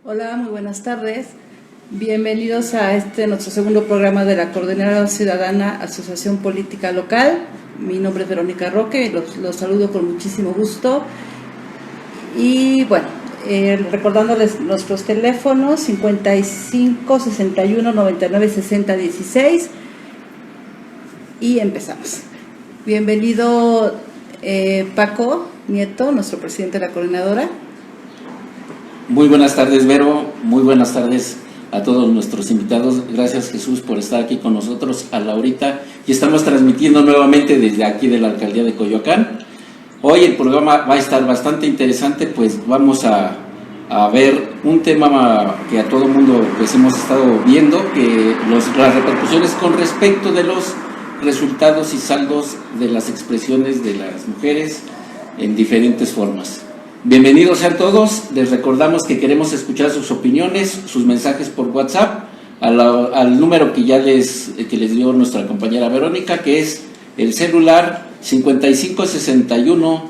Hola, muy buenas tardes. Bienvenidos a nuestro segundo programa de la Coordinadora Ciudadana Asociación Política Local. Mi nombre es Verónica Roque, los saludo con muchísimo gusto. Y bueno, recordándoles nuestros teléfonos 55 61 99 60 16 y empezamos. Bienvenido Paco Nieto, nuestro presidente de la Coordinadora. Muy buenas tardes, Vero, muy buenas tardes a todos nuestros invitados. Gracias, Jesús, por estar aquí con nosotros a la horita. Y estamos transmitiendo nuevamente desde aquí de la Alcaldía de Coyoacán. Hoy el programa va a estar bastante interesante, pues vamos a ver un tema que a todo mundo pues hemos estado viendo, que las repercusiones con respecto de los resultados y saldos de las expresiones de las mujeres en diferentes formas. Bienvenidos sean todos. Les recordamos que queremos escuchar sus opiniones, sus mensajes por WhatsApp al número que les dio nuestra compañera Verónica, que es el celular 55 61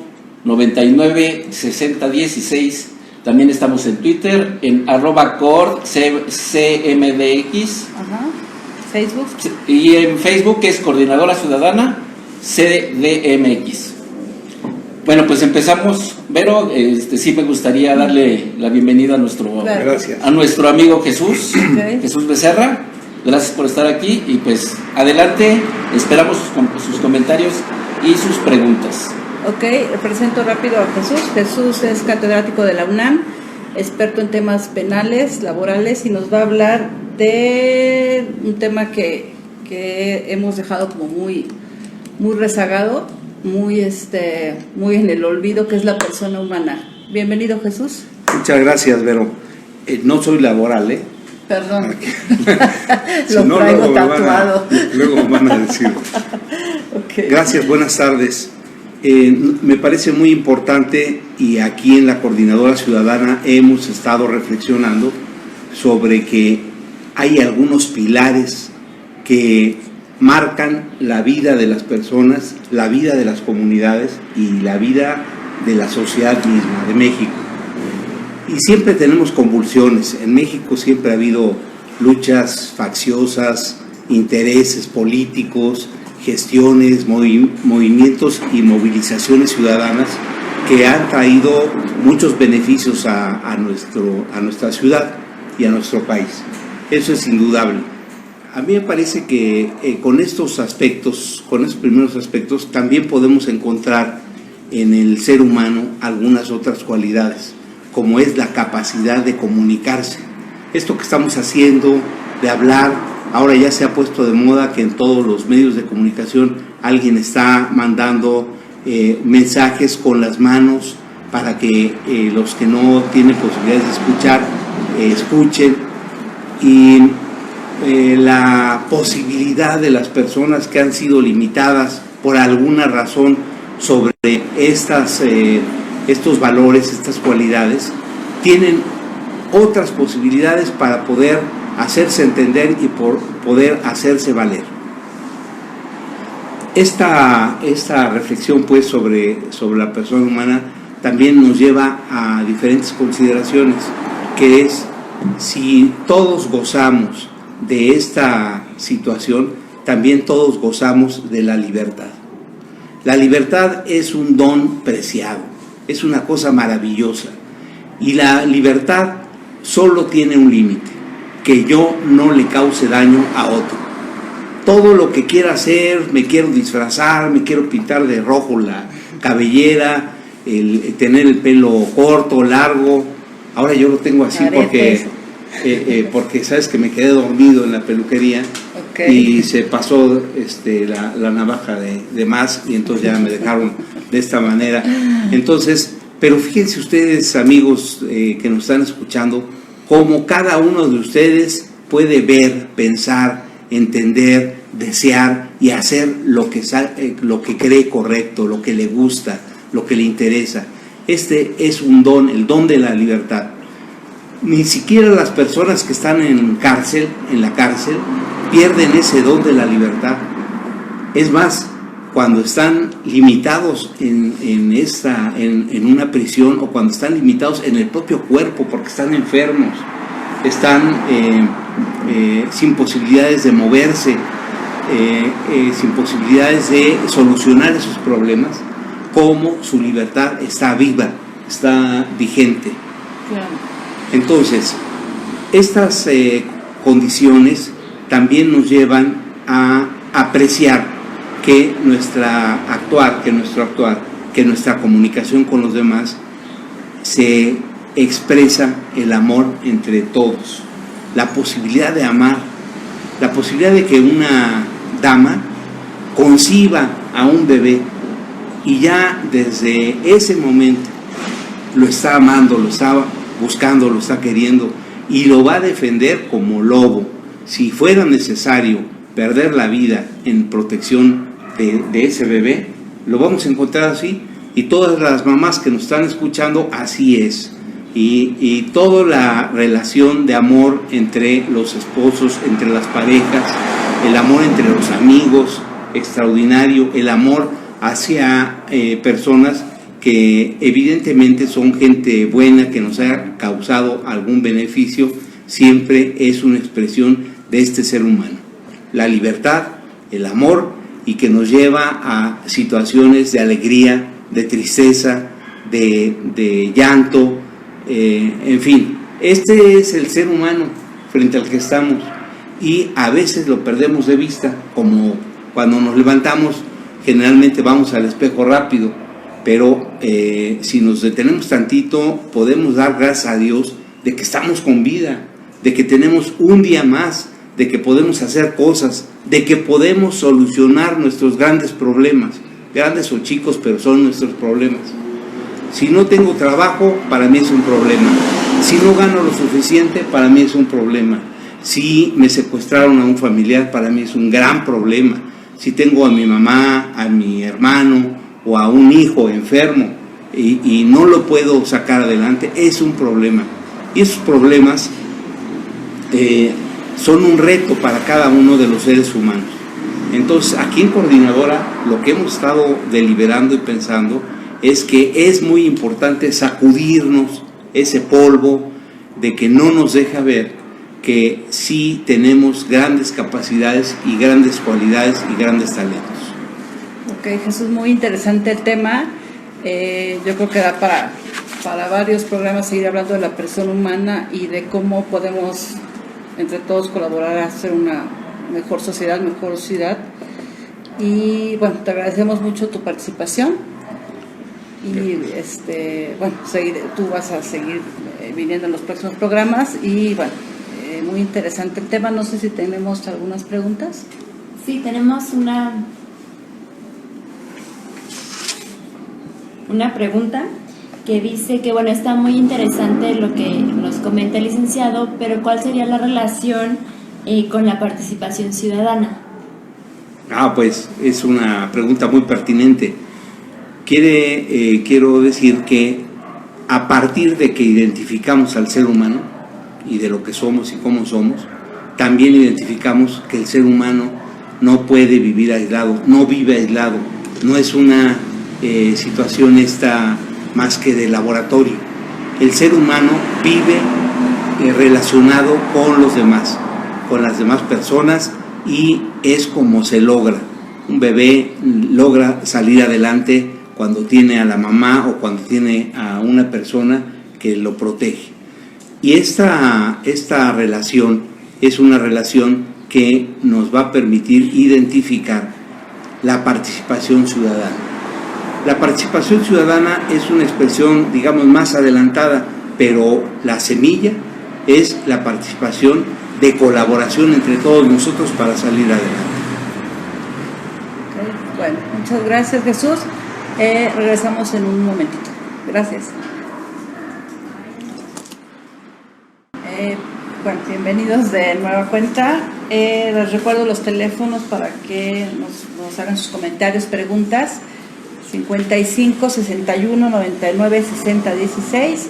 99 60 16. También estamos en Twitter en @CORDCMDX. Facebook. Y en Facebook es Coordinadora Ciudadana CDMX. Bueno, pues empezamos. Vero, sí me gustaría darle la bienvenida a nuestro amigo Jesús, okay. Jesús Becerra. Gracias por estar aquí y pues adelante, esperamos sus comentarios y sus preguntas. Ok, presento rápido a Jesús. Jesús es catedrático de la UNAM, experto en temas penales, laborales, y nos va a hablar de un tema que hemos dejado como muy rezagado, muy en el olvido, que es la persona humana. Bienvenido, Jesús. Muchas gracias, Vero. No soy laboral, Perdón. Lo si no, traigo tatuado. Luego me van a decir. Okay. Gracias, buenas tardes. Me parece muy importante, y aquí en la Coordinadora Ciudadana hemos estado reflexionando sobre que hay algunos pilares que marcan la vida de las personas, la vida de las comunidades y la vida de la sociedad misma de México. Y siempre tenemos convulsiones. En México siempre ha habido luchas facciosas, intereses políticos, gestiones, movimientos y movilizaciones ciudadanas que han traído muchos beneficios a nuestra ciudad y a nuestro país. Eso es indudable. A mí me parece que con estos primeros aspectos, también podemos encontrar en el ser humano algunas otras cualidades, como es la capacidad de comunicarse. Esto que estamos haciendo, de hablar, ahora ya se ha puesto de moda que en todos los medios de comunicación alguien está mandando mensajes con las manos para que los que no tienen posibilidades de escuchar, escuchen. Y la posibilidad de las personas que han sido limitadas por alguna razón sobre estos valores, estas cualidades, tienen otras posibilidades para poder hacerse entender y poder hacerse valer. Esta reflexión pues sobre la persona humana también nos lleva a diferentes consideraciones, que es si todos gozamos de esta situación, también todos gozamos de la libertad. La libertad es un don preciado, es una cosa maravillosa, y la libertad solo tiene un límite: que yo no le cause daño a otro. Todo lo que quiera hacer, me quiero disfrazar, me quiero pintar de rojo la cabellera, tener el pelo corto, largo. Ahora yo lo tengo así porque sabes que me quedé dormido en la peluquería, okay. Y se pasó la navaja de más, y entonces ya me dejaron de esta manera. Entonces, pero fíjense ustedes, amigos que nos están escuchando, cómo cada uno de ustedes puede ver, pensar, entender, desear y hacer lo que cree correcto, lo que le gusta, lo que le interesa. Este es un don, el don de la libertad. Ni siquiera las personas que están en la cárcel, pierden ese don de la libertad. Es más, cuando están limitados en una prisión, o cuando están limitados en el propio cuerpo porque están enfermos, están sin posibilidades de moverse, sin posibilidades de solucionar esos problemas, cómo su libertad está viva, está vigente. Claro. Entonces, estas condiciones también nos llevan a apreciar que nuestro actuar, que nuestra comunicación con los demás se expresa el amor entre todos, la posibilidad de amar, la posibilidad de que una dama conciba a un bebé y ya desde ese momento lo está amando, lo está buscando, lo está queriendo y lo va a defender como lobo. Si fuera necesario perder la vida en protección de ese bebé, lo vamos a encontrar así. Y todas las mamás que nos están escuchando, así es. Y toda la relación de amor entre los esposos, entre las parejas, el amor entre los amigos, extraordinario, el amor hacia personas que evidentemente son gente buena, que nos ha causado algún beneficio, siempre es una expresión de este ser humano. La libertad, el amor, y que nos lleva a situaciones de alegría, de tristeza, de llanto, en fin. Este es el ser humano frente al que estamos, y a veces lo perdemos de vista, como cuando nos levantamos, generalmente vamos al espejo rápido, pero si nos detenemos tantito, podemos dar gracias a Dios de que estamos con vida, de que tenemos un día más, de que podemos hacer cosas, de que podemos solucionar nuestros grandes problemas, grandes o chicos, pero son nuestros problemas. Si no tengo trabajo, para mí es un problema. Si no gano lo suficiente, para mí es un problema. Si me secuestraron a un familiar, para mí es un gran problema. Si tengo a mi mamá, a mi hermano o a un hijo enfermo y no lo puedo sacar adelante, es un problema. Y esos problemas son un reto para cada uno de los seres humanos. Entonces, aquí en Coordinadora, lo que hemos estado deliberando y pensando es que es muy importante sacudirnos ese polvo de que no nos deja ver que sí tenemos grandes capacidades y grandes cualidades y grandes talentos. Ok, Jesús, muy interesante el tema. Yo creo que da para varios programas seguir hablando de la persona humana y de cómo podemos entre todos colaborar a hacer una mejor sociedad, mejor ciudad. Y bueno, te agradecemos mucho tu participación. Y bueno, tú vas a seguir viniendo en los próximos programas. Y bueno, muy interesante el tema. No sé si tenemos algunas preguntas. Sí, tenemos una pregunta que dice que, bueno, está muy interesante lo que nos comenta el licenciado, pero ¿cuál sería la relación con la participación ciudadana? Pues es una pregunta muy pertinente. Quiero decir que a partir de que identificamos al ser humano y de lo que somos y cómo somos, también identificamos que el ser humano no puede vivir aislado, no vive aislado, no es una situación esta más que de laboratorio. El ser humano vive relacionado con los demás, con las demás personas, y es como se logra. Un bebé logra salir adelante cuando tiene a la mamá o cuando tiene a una persona que lo protege. Y esta relación es una relación que nos va a permitir identificar la participación ciudadana. La participación ciudadana es una expresión, digamos, más adelantada, pero la semilla es la participación de colaboración entre todos nosotros para salir adelante. Okay. Bueno, muchas gracias, Jesús. Regresamos en un momentito. Gracias. Bueno, bienvenidos de nueva cuenta. Les recuerdo los teléfonos para que nos hagan sus comentarios, preguntas. 55 61 99 60 16.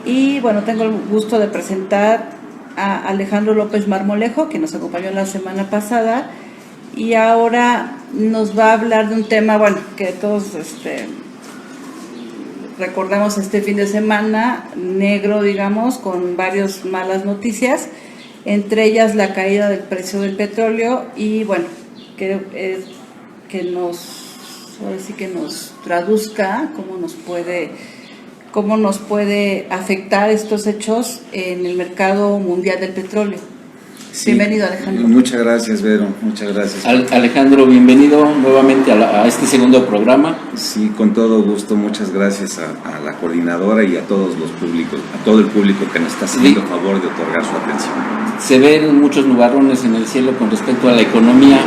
Y bueno, tengo el gusto de presentar a Alejandro López Marmolejo, que nos acompañó la semana pasada, y ahora nos va a hablar de un tema, bueno, que todos recordamos este fin de semana, negro, digamos, con varias malas noticias, entre ellas la caída del precio del petróleo y, bueno, que nos traduzca cómo nos puede afectar estos hechos en el mercado mundial del petróleo. Sí. Bienvenido, Alejandro. Muchas gracias, Vero, muchas gracias. Alejandro, bienvenido nuevamente a este segundo programa. Sí, con todo gusto, muchas gracias a la coordinadora y a todos los públicos, a todo el público que nos está haciendo favor de otorgar su atención. Se ven muchos nubarrones en el cielo con respecto a la economía.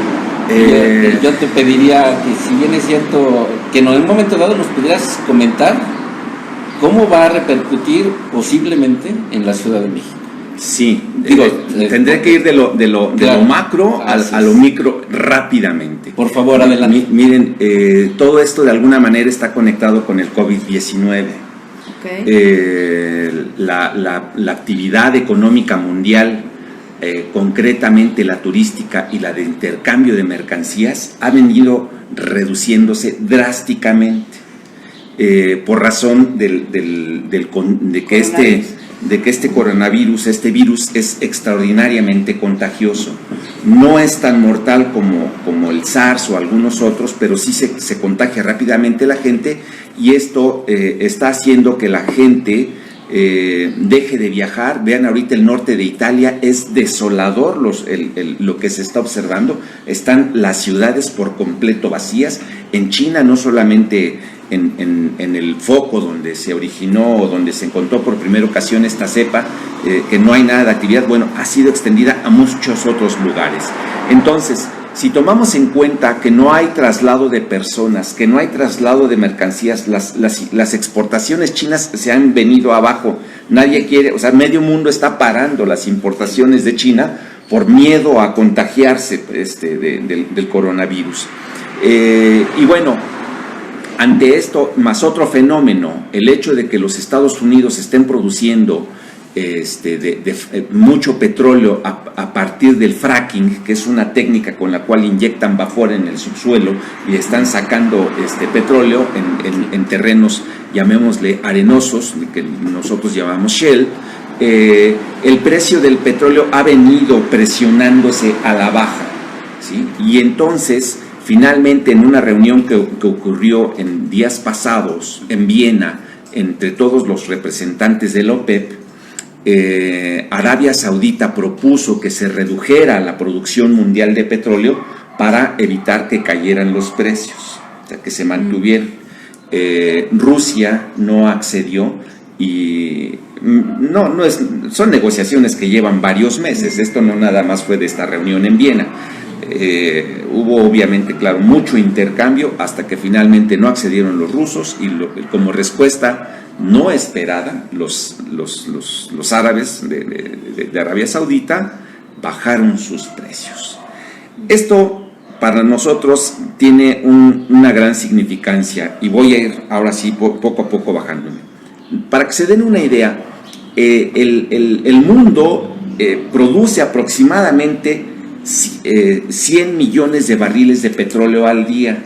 Yo te pediría que, si bien es cierto que en un momento dado nos pudieras comentar cómo va a repercutir posiblemente en la Ciudad de México. Sí, tendré que ir de lo macro a lo micro rápidamente. Por favor, adelante. Miren, todo esto de alguna manera está conectado con el COVID-19. Okay. La actividad económica mundial, concretamente la turística y la de intercambio de mercancías, ha venido reduciéndose drásticamente por razón de que este coronavirus, este virus es extraordinariamente contagioso. No es tan mortal como el SARS o algunos otros, pero sí se contagia rápidamente la gente, y esto está haciendo que la gente deje de viajar. Vean ahorita el norte de Italia, es desolador lo que se está observando. Están las ciudades por completo vacías. En China, no solamente en el foco donde se originó o donde se encontró por primera ocasión esta cepa, que no hay nada de actividad, bueno, ha sido extendida a muchos otros lugares. Entonces, si tomamos en cuenta que no hay traslado de personas, que no hay traslado de mercancías, las exportaciones chinas se han venido abajo. Nadie quiere, o sea, medio mundo está parando las importaciones de China por miedo a contagiarse del coronavirus. Y bueno, ante esto, más otro fenómeno, el hecho de que los Estados Unidos estén produciendo mucho petróleo a partir del fracking, que es una técnica con la cual inyectan vapor en el subsuelo y están sacando petróleo en terrenos, llamémosle arenosos, que nosotros llamamos shale. El precio del petróleo ha venido presionándose a la baja, ¿sí? Y entonces, finalmente, en una reunión que ocurrió en días pasados en Viena entre todos los representantes del OPEP, Arabia Saudita propuso que se redujera la producción mundial de petróleo para evitar que cayeran los precios, o sea, que se mantuvieran. Rusia no accedió y son negociaciones que llevan varios meses. Esto no nada más fue de esta reunión en Viena. Hubo obviamente, claro, mucho intercambio hasta que finalmente no accedieron los rusos y como respuesta no esperada, los árabes de Arabia Saudita bajaron sus precios. Esto para nosotros tiene una gran significancia, y voy a ir ahora sí poco a poco bajándome. Para que se den una idea, el mundo produce aproximadamente 100 millones de barriles de petróleo al día.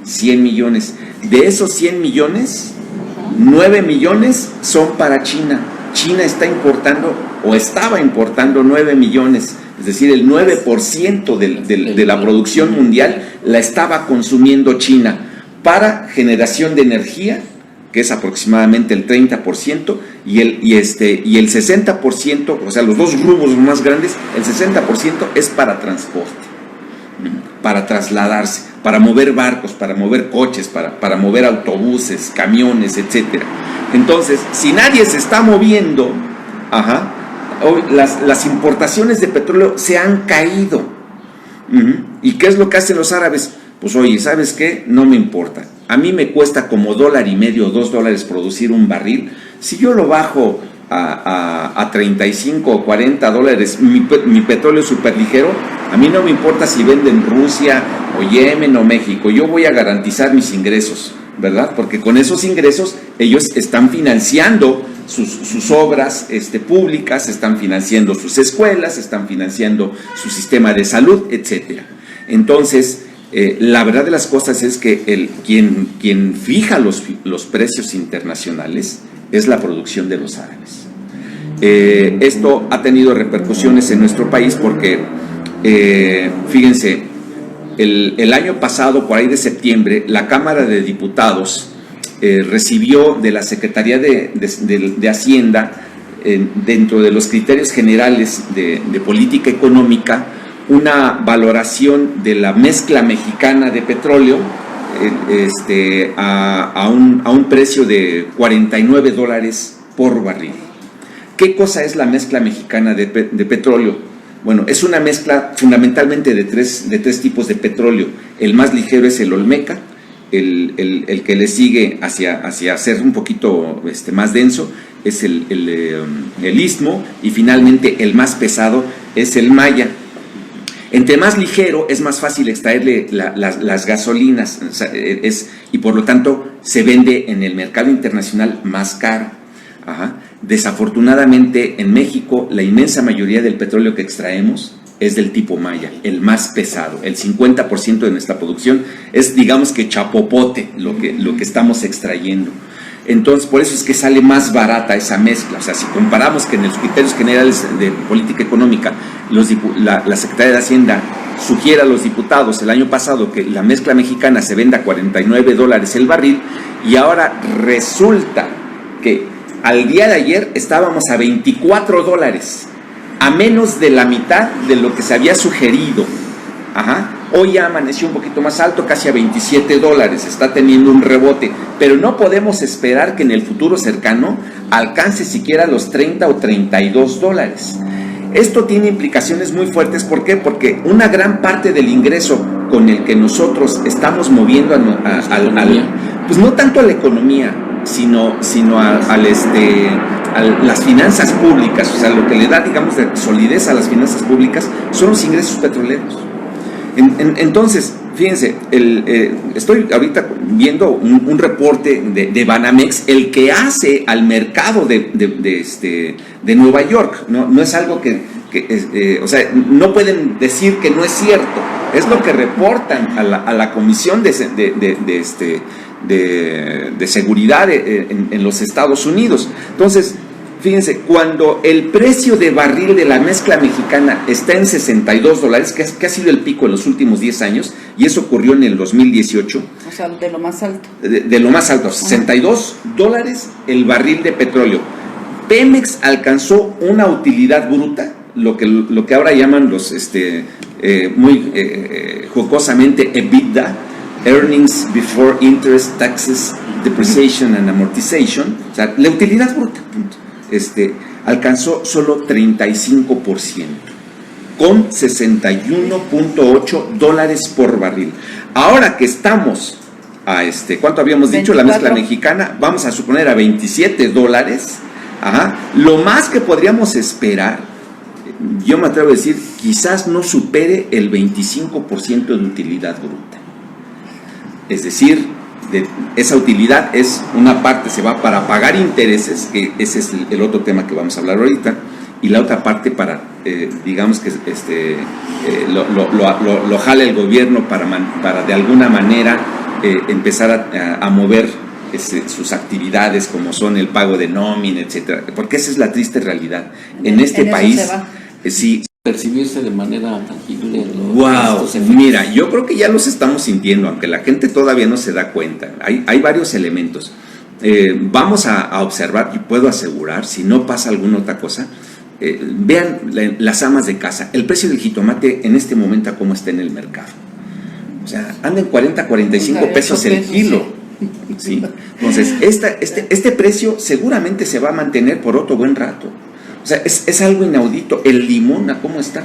100 millones. De esos 100 millones, 9 millones son para China. China está importando o estaba importando 9 millones, es decir, el 9% de la producción mundial la estaba consumiendo China para generación de energía, que es aproximadamente el 30%, y el 60%, o sea, los dos rubros más grandes, el 60% es para transporte, para trasladarse, para mover barcos, para mover coches, para mover autobuses, camiones, etc. Entonces, si nadie se está moviendo, las importaciones de petróleo se han caído. ¿Y qué es lo que hacen los árabes? Pues oye, ¿sabes qué? No me importa. A mí me cuesta como $1.50 o $2 producir un barril. Si yo lo bajo a 35 o 40 dólares, mi petróleo superligero, a mí no me importa si venden Rusia o Yemen o México. Yo voy a garantizar mis ingresos, ¿verdad? Porque con esos ingresos ellos están financiando sus obras públicas, están financiando sus escuelas, están financiando su sistema de salud, etcétera. Entonces, La verdad de las cosas es que quien fija los precios internacionales es la producción de los árabes. Esto ha tenido repercusiones en nuestro país porque, fíjense, el año pasado, por ahí de septiembre, la Cámara de Diputados recibió de la Secretaría de Hacienda, dentro de los criterios generales de política económica, una valoración de la mezcla mexicana de petróleo a un precio de $49 por barril. ¿Qué cosa es la mezcla mexicana de petróleo? Bueno, es una mezcla fundamentalmente de tres tipos de petróleo. El más ligero es el Olmeca, el que le sigue hacia ser un poquito más denso es el Istmo, y finalmente el más pesado es el Maya. Entre más ligero es más fácil extraerle las gasolinas, o sea, y por lo tanto se vende en el mercado internacional más caro. Ajá. Desafortunadamente en México la inmensa mayoría del petróleo que extraemos es del tipo Maya, el más pesado. El 50% de nuestra producción es, digamos que chapopote, lo que estamos extrayendo. Entonces, por eso es que sale más barata esa mezcla. O sea, si comparamos que en los criterios generales de política económica la Secretaría de Hacienda sugiere a los diputados el año pasado que la mezcla mexicana se venda a $49 el barril, y ahora resulta que al día de ayer estábamos a $24, a menos de la mitad de lo que se había sugerido. Ajá. Hoy ya amaneció un poquito más alto, casi a $27, está teniendo un rebote, pero no podemos esperar que en el futuro cercano alcance siquiera los $30 o $32. Esto tiene implicaciones muy fuertes. ¿Por qué? Porque una gran parte del ingreso con el que nosotros estamos moviendo pues no tanto a la economía, sino a las finanzas públicas, o sea, lo que le da, digamos, de solidez a las finanzas públicas son los ingresos petroleros. Entonces, fíjense, estoy ahorita viendo un reporte de Banamex, el que hace al mercado de Nueva York. No es algo o sea, no pueden decir que no es cierto, es lo que reportan a la Comisión de Seguridad en los Estados Unidos. Entonces, fíjense, cuando el precio de barril de la mezcla mexicana está en $62, que ha sido el pico en los últimos 10 años, y eso ocurrió en el 2018. O sea, de lo más alto. De lo más alto, $62 el barril de petróleo. Pemex alcanzó una utilidad bruta, lo que ahora llaman los muy jocosamente EBITDA, Earnings Before Interest, Taxes, Depreciation and Amortization, o sea, la utilidad bruta, punto. Alcanzó solo 35%, con $61.8 por barril. Ahora que estamos a ¿cuánto habíamos dicho? 24. La mezcla mexicana, vamos a suponer a $27. Ajá. Lo más que podríamos esperar, yo me atrevo a decir, quizás no supere el 25% de utilidad bruta. Es decir, esa utilidad es una parte, se va para pagar intereses, que ese es el otro tema que vamos a hablar ahorita, y la otra parte para, digamos que lo jala el gobierno para de alguna manera empezar a mover sus actividades, como son el pago de nómina, etcétera, porque esa es la triste realidad. En este país, sí. Percibirse de manera tangible. Wow, mira, yo creo que ya los estamos sintiendo, aunque la gente todavía no se da cuenta. Hay varios elementos. Vamos a observar, y puedo asegurar, si no pasa alguna otra cosa, vean las amas de casa. El precio del jitomate en este momento, ¿cómo está en el mercado? O sea, anda en 40, 45 pesos el kilo. ¿Sí? Entonces, este precio seguramente se va a mantener por otro buen rato. O sea, es algo inaudito. El limón, ¿cómo está?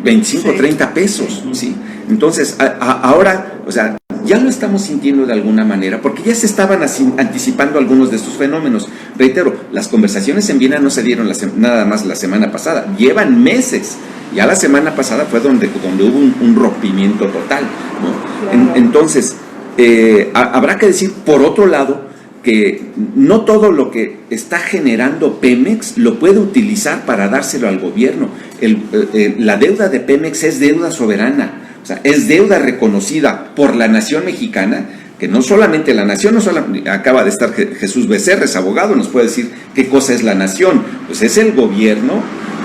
25, 30 pesos, ¿sí? Entonces, ahora, o sea, ya lo estamos sintiendo de alguna manera, porque ya se estaban anticipando algunos de estos fenómenos. Reitero, las conversaciones en Viena no se dieron nada más la semana pasada, llevan meses. Ya la semana pasada fue donde hubo un rompimiento total, ¿no? Claro. Entonces, habrá que decir, por otro lado, que no todo lo que está generando Pemex lo puede utilizar para dárselo al gobierno. La deuda de Pemex es deuda soberana, o sea, es deuda reconocida por la nación mexicana, que no solamente la nación, acaba de estar Jesús Becerra, es abogado, nos puede decir qué cosa es la nación. Pues es el gobierno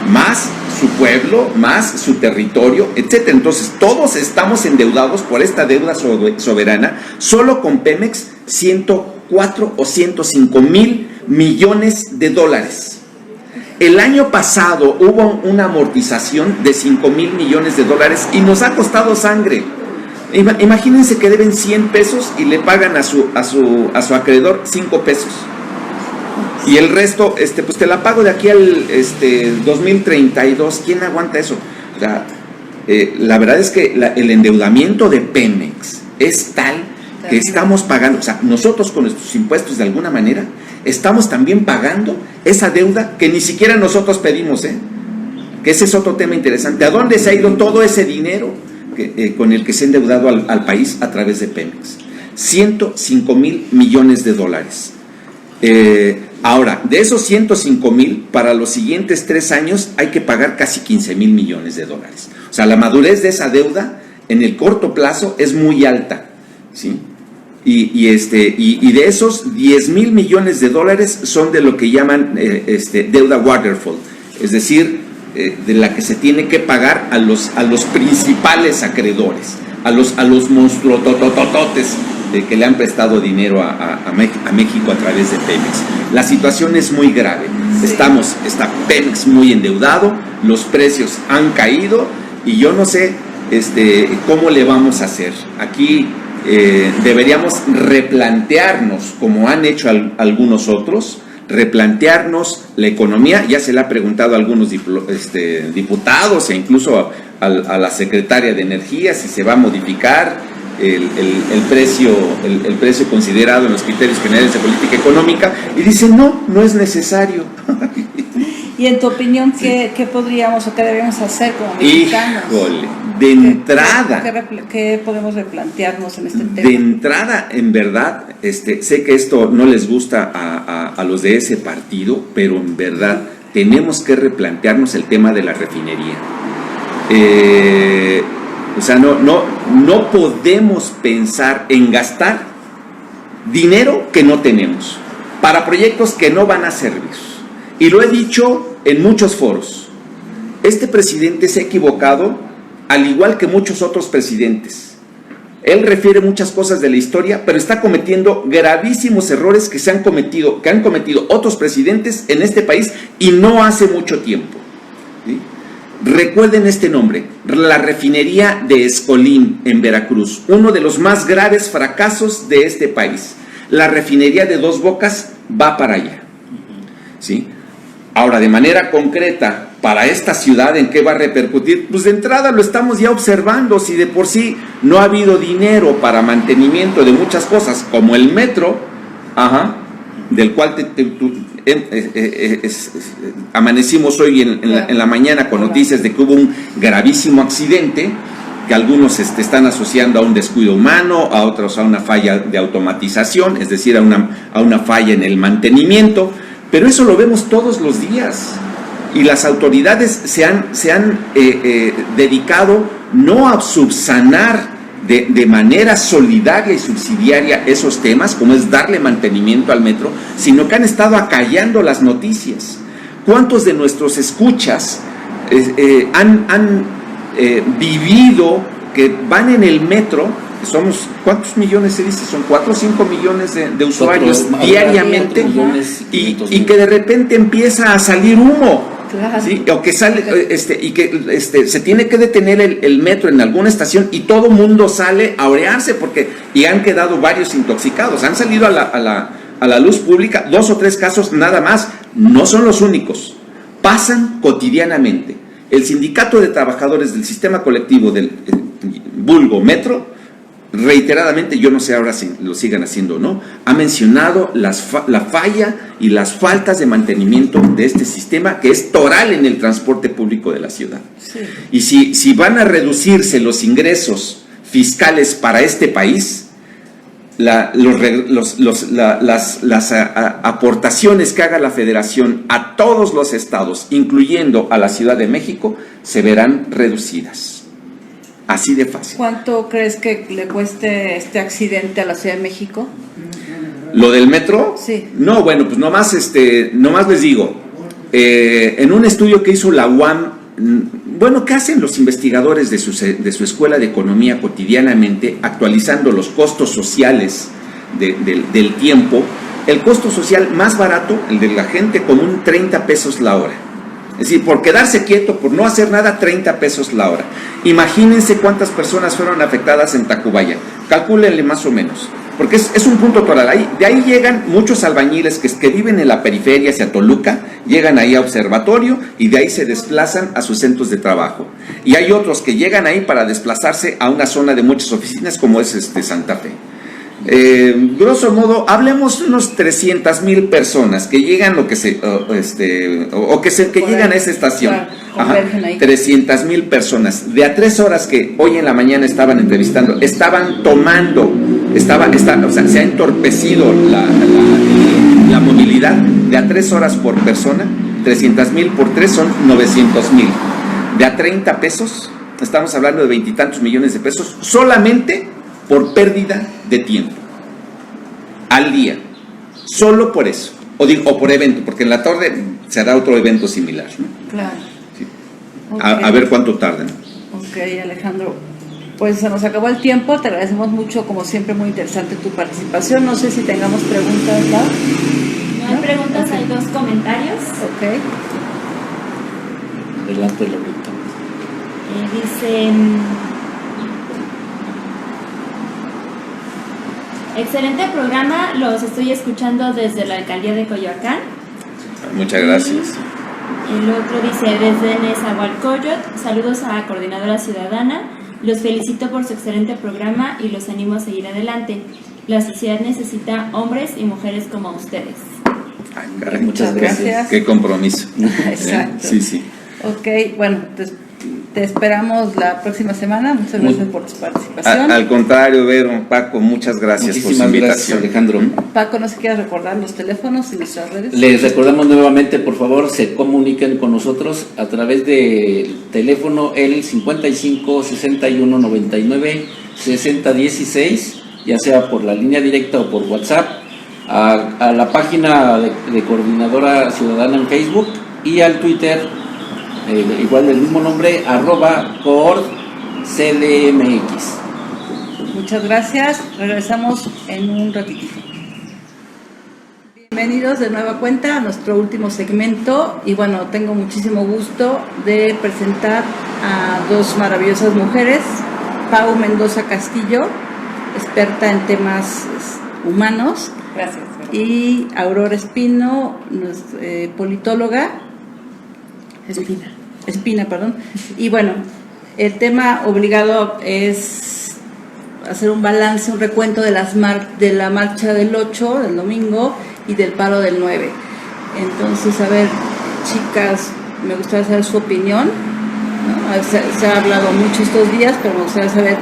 más su pueblo, más su territorio, etc. Entonces todos estamos endeudados por esta deuda soberana. Solo con Pemex 104 o 105 mil millones de dólares. El año pasado hubo una amortización de 5 mil millones de dólares y nos ha costado sangre. Imagínense que deben 100 pesos y le pagan a su acreedor 5 pesos. Y el resto, pues te la pago de aquí al 2032. ¿Quién aguanta eso? O sea, la verdad es que el endeudamiento de Pemex es tal que estamos pagando, o sea, nosotros con nuestros impuestos de alguna manera estamos también pagando esa deuda que ni siquiera nosotros pedimos, que ese es otro tema interesante. ¿A dónde se ha ido todo ese dinero con el que se ha endeudado al país a través de Pemex? 105 mil millones de dólares. Ahora, de esos 105 mil, para los siguientes 3 años hay que pagar casi 15 mil millones de dólares. O sea, la madurez de esa deuda en el corto plazo es muy alta, ¿sí? Y de esos 10 mil millones de dólares son de lo que llaman deuda waterfall, es decir, de la que se tiene que pagar a los principales acreedores, a los monstruototototes que le han prestado dinero a México a través de Pemex. La situación es muy grave. Está Pemex muy endeudado, los precios han caído y yo no sé cómo le vamos a hacer. Aquí deberíamos replantearnos, como han hecho algunos otros, replantearnos la economía. Ya se le ha preguntado a algunos diputados e incluso a la secretaria de Energía si se va a modificar el precio considerado en los criterios generales de política económica, y dicen no es necesario. Y en tu opinión, ¿qué podríamos o qué debemos hacer como mexicanos? Híjole, de entrada, ¿qué podemos replantearnos en este tema? De entrada, en verdad, sé que esto no les gusta a los de ese partido, pero en verdad tenemos que replantearnos el tema de la refinería. O sea, no podemos pensar en gastar dinero que no tenemos para proyectos que no van a servir. Y lo he dicho en muchos foros. Este presidente se ha equivocado, al igual que muchos otros presidentes. Él refiere muchas cosas de la historia, pero está cometiendo gravísimos errores que han cometido otros presidentes en este país y no hace mucho tiempo. ¿Sí? Recuerden este nombre, la refinería de Escolín en Veracruz, uno de los más graves fracasos de este país. La refinería de Dos Bocas va para allá. ¿Sí? Ahora, de manera concreta, para esta ciudad, ¿en qué va a repercutir? Pues de entrada lo estamos ya observando. Si de por sí no ha habido dinero para mantenimiento de muchas cosas, como el metro, del cual amanecimos hoy en la mañana con noticias de que hubo un gravísimo accidente, que algunos están asociando a un descuido humano, a otros a una falla de automatización, es decir, a una falla en el mantenimiento, pero eso lo vemos todos los días. Y las autoridades se han dedicado no a subsanar de manera solidaria y subsidiaria esos temas, como es darle mantenimiento al metro, sino que han estado acallando las noticias. ¿Cuántos de nuestros escuchas han vivido que van en el metro? Somos, ¿cuántos millones se dice? Son 4 o 5 millones de usuarios diariamente, y que de repente empieza a salir humo. Claro. ¿Sí? O que sale y que se tiene que detener el metro en alguna estación y todo mundo sale a orearse y han quedado varios intoxicados. Han salido a la luz pública 2 o 3 casos nada más. No son los únicos, pasan cotidianamente. El Sindicato de Trabajadores del Sistema Colectivo del vulgo Metro, reiteradamente, yo no sé ahora si lo sigan haciendo o no, ha mencionado la falla y las faltas de mantenimiento de este sistema, que es toral en el transporte público de la ciudad. Sí. Y si van a reducirse los ingresos fiscales para este país, las aportaciones que haga la Federación a todos los estados, incluyendo a la Ciudad de México, se verán reducidas. Así de fácil. ¿Cuánto crees que le cueste este accidente a la Ciudad de México? ¿Lo del metro? Sí. No, bueno, pues nomás les digo, en un estudio que hizo la UAM, bueno, ¿qué hacen los investigadores de su escuela de economía cotidianamente, actualizando los costos sociales del tiempo? El costo social más barato, el de la gente común, 30 pesos la hora. Es decir, por quedarse quieto, por no hacer nada, 30 pesos la hora. Imagínense cuántas personas fueron afectadas en Tacubaya. Calcúlenle más o menos, porque es un punto toral. De ahí llegan muchos albañiles que viven en la periferia hacia Toluca, llegan ahí a Observatorio y de ahí se desplazan a sus centros de trabajo. Y hay otros que llegan ahí para desplazarse a una zona de muchas oficinas como es Santa Fe. Grosso modo, hablemos de unos 300,000 personas que llegan que llegan a esa estación. Claro, 300,000 personas. De a 3 horas que hoy en la mañana estaban entrevistando, estaban tomando, se ha entorpecido la movilidad. De a 3 horas por persona, 300,000 por 3 son 900,000. De a 30 pesos, estamos hablando de 20 y tantos millones de pesos, solamente por pérdida de tiempo al día, solo por eso, o por evento, porque en la tarde se hará otro evento similar, ¿no? Claro. Sí. Okay. A ver cuánto tardan. Ok, Alejandro, pues se nos acabó el tiempo, te agradecemos mucho, como siempre, muy interesante tu participación. No sé si tengamos preguntas, ¿no? No hay preguntas, okay. Hay 2 comentarios. Ok. Adelante, Lorita. Dicen: excelente programa, los estoy escuchando desde la alcaldía de Coyoacán. Muchas gracias. Y el otro dice: desde Nezahualcóyotl, saludos a Coordinadora Ciudadana, los felicito por su excelente programa y los animo a seguir adelante. La sociedad necesita hombres y mujeres como ustedes. Ay, caray, muchas gracias. Qué compromiso. Exacto. Sí. Ok, bueno, te esperamos la próxima semana. Muchas gracias por tu participación. Al contrario, Vero, Paco, muchas gracias por su invitación. Gracias, Alejandro. Paco, no sé si quieres recordar los teléfonos y nuestras redes. Les recordamos nuevamente, por favor, se comuniquen con nosotros a través del teléfono el 55 61 99 60 16, ya sea por la línea directa o por WhatsApp, a la página de Coordinadora Ciudadana en Facebook y al Twitter, igual del mismo nombre, @CordCDMX. Muchas gracias, regresamos en un ratito. Bienvenidos de nueva cuenta a nuestro último segmento, y bueno, tengo muchísimo gusto de presentar a 2 maravillosas mujeres: Pau Mendoza Castillo, experta en temas humanos. Gracias. Y Aurora Espino, politóloga. Espina, perdón. Y bueno, el tema obligado es hacer un balance, un recuento de la marcha del 8, del domingo, y del paro del 9. Entonces, a ver, chicas, me gustaría saber su opinión, ¿no? Se ha hablado mucho estos días, pero me gustaría saber,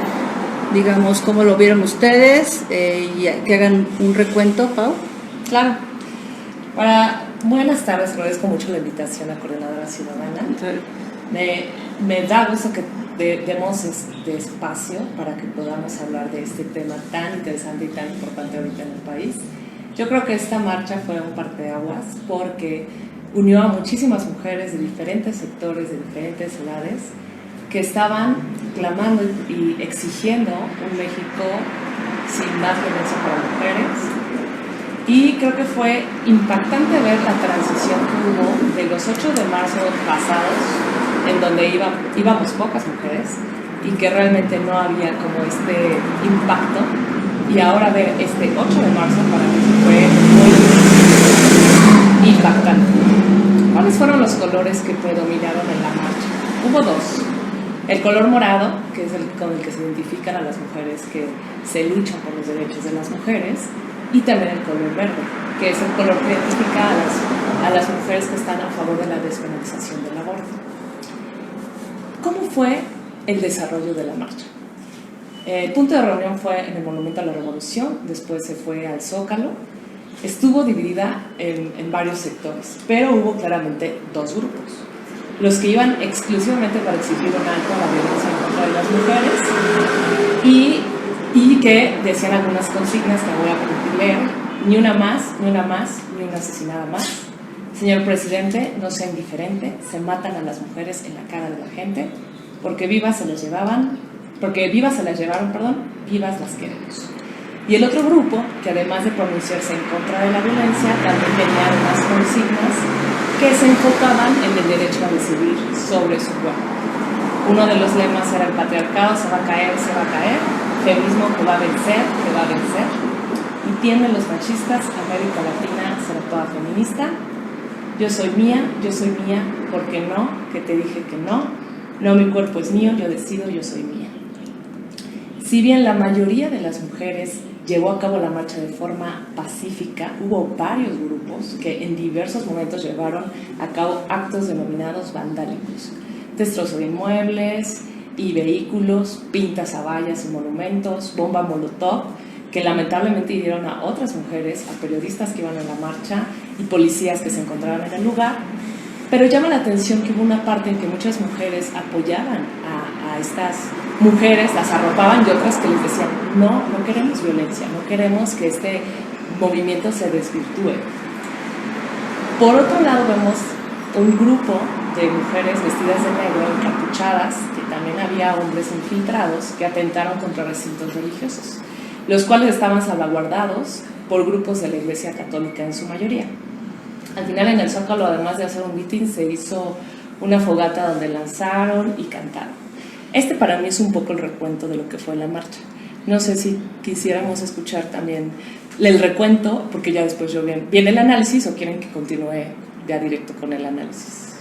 digamos, cómo lo vieron ustedes, y que hagan un recuento. Pau. Claro. Buenas tardes, agradezco mucho la invitación a Coordinadora Ciudadana. Me da gusto que demos este espacio para que podamos hablar de este tema tan interesante y tan importante ahorita en el país. Yo creo que esta marcha fue un parteaguas porque unió a muchísimas mujeres de diferentes sectores, de diferentes edades, que estaban clamando y exigiendo un México sin más violencia para mujeres. Y creo que fue impactante ver la transición que hubo de los 8 de marzo pasados, en donde íbamos pocas mujeres y que realmente no había como este impacto, y ahora ver este 8 de marzo para mí fue muy impactante. ¿Cuáles fueron los colores que predominaron en la marcha? Hubo 2. El color morado, que es el con el que se identifican a las mujeres que se luchan por los derechos de las mujeres, y también el color verde, que es el color que identifica a las mujeres que están a favor de la despenalización del aborto. ¿Cómo fue el desarrollo de la marcha? El punto de reunión fue en el Monumento a la Revolución, después se fue al Zócalo. Estuvo dividida en varios sectores, pero hubo claramente dos grupos. Los que iban exclusivamente para exigir un alto a la violencia en contra de las mujeres y que decían algunas consignas que voy a permitir leer: ni una más, ni una más, ni una asesinada más. Señor presidente, no sea indiferente, se matan a las mujeres en la cara de la gente, porque vivas se las llevaron, vivas las queremos. Y el otro grupo, que además de pronunciarse en contra de la violencia, también tenía unas consignas que se enfocaban en el derecho a decidir sobre su cuerpo. Uno de los lemas era: el patriarcado se va a caer, feminismo que va a vencer, y tienen los machistas, América Latina será toda feminista. Yo soy mía, ¿por qué no? Que te dije que no. No, mi cuerpo es mío, yo decido, yo soy mía. Si bien la mayoría de las mujeres llevó a cabo la marcha de forma pacífica, hubo varios grupos que en diversos momentos llevaron a cabo actos denominados vandálicos: destrozo de inmuebles y vehículos, pintas a vallas y monumentos, bomba molotov, que lamentablemente hirieron a otras mujeres, a periodistas que iban en la marcha y policías que se encontraban en el lugar. Pero llama la atención que hubo una parte en que muchas mujeres apoyaban a estas mujeres, las arropaban, y otras que les decían: no queremos violencia, no queremos que este movimiento se desvirtúe. Por otro lado, vemos un grupo de mujeres vestidas de negro, encapuchadas, que también había hombres infiltrados que atentaron contra recintos religiosos, los cuales estaban salvaguardados por grupos de la Iglesia Católica en su mayoría. Al final, en el Zócalo, además de hacer un mitin, se hizo una fogata donde lanzaron y cantaron. Para mí es un poco el recuento de lo que fue la marcha. No sé si quisiéramos escuchar también el recuento, porque ya después viene el análisis, o quieren que continúe ya directo con el análisis.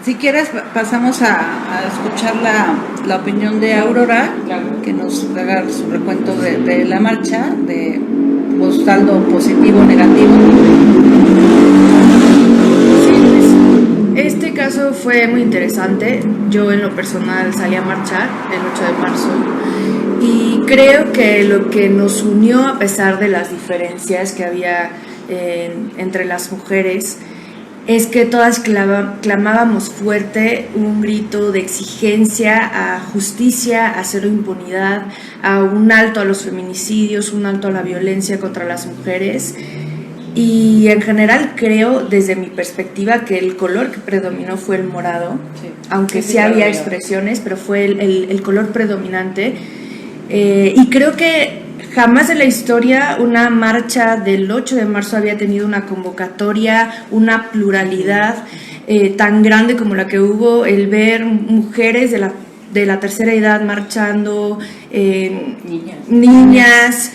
Si quieres, pasamos a escuchar la opinión de Aurora, claro, que nos haga su recuento de la marcha, de saldo positivo o negativo. Sí, pues este caso fue muy interesante. Yo en lo personal salí a marchar el 8 de marzo y creo que lo que nos unió, a pesar de las diferencias que había entre las mujeres, es que todas clamábamos fuerte un grito de exigencia a justicia, a cero impunidad, a un alto a los feminicidios, un alto a la violencia contra las mujeres. Y en general creo, desde mi perspectiva, que el color que predominó fue el morado, sí, aunque sí había expresiones, pero fue el color predominante. Y creo que jamás en la historia una marcha del 8 de marzo había tenido una convocatoria, una pluralidad tan grande como la que hubo, el ver mujeres de la tercera edad marchando, niñas,